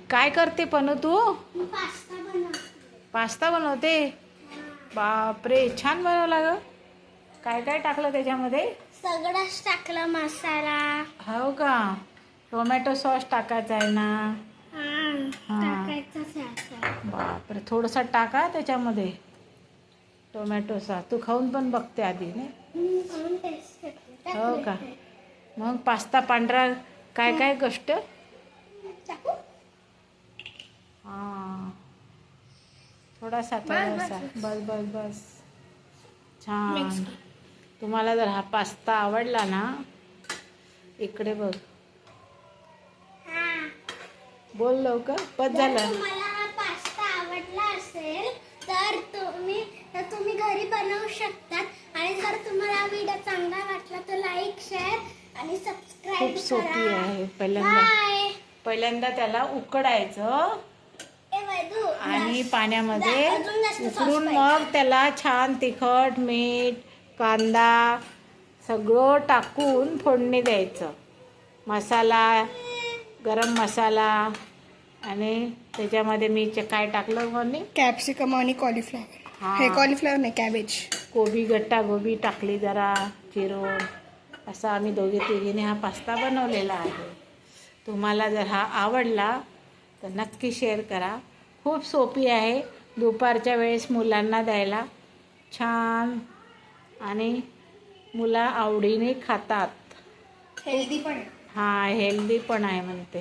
काय करते पनू तू? पास्ता बनवते. पास्ता बनवते? बापरे, छान बनवला ग. काय काय टाकलं त्याच्यामध्ये? सगळंच टाकलं, मसाला. हो का? टोमॅटो सॉस टाकायचा आहे ना? हा. टाकायचंच आहे आता. बापरे, थोडंसं टाका त्याच्यामध्ये टोमॅटो सॉस. तू खाऊन पण बघते आधी नाही? खाऊन टेस्ट करते. हो का? मग पास्ता पांढरा काय काय गोष्ट? टाकू? हां, थोडासा बस. बस बस बस. छान. Mix. तुम्हाला जर हा पास्ता आवडला ना, इकडे बघ, बोल लवकर. बस जर झालं. तुम्हाला हा पास्ता आवडला असेल तर तुम्ही घरी बनवू शकतात. आणि जर तुम्हाला हा व्हिडिओ चांगला वाटला तर लाईक, शेअर आणि सबस्क्राईब खूप करा. सोपी आहे. बाय. पहिल्यांदा त्याला उकडायचं आणि पाण्यामध्ये अजून जास्त sauce उकडून पाहिजे. मग त्याला छान तिखट, मीठ, कांदा सगळं टाकून फोडणी द्यायचं. मसाला, गरम मसाला आणि त्याच्यामध्ये मी काय टाकलं कोणी? कॅप्सिकम आणि कॉलीफ्लॉवर. हां. हे कॉलीफ्लॉवर नाही, कॅबेज. कोबी, गट्टा गोबी टाकली जरा चिरून. असा आम्ही दोघे तिघीने हा पास्ता बनवलेला आहे. तुम्हाला जर हा आवडला तर नक्की शेअर करा. खूप सोपी आहे. दुपारच्या वेळेस मुलांना द्यायला छान आणि मुलं आवडीने खातात. हेल्दी पण. हां, हेल्दी पण आहे म्हणते.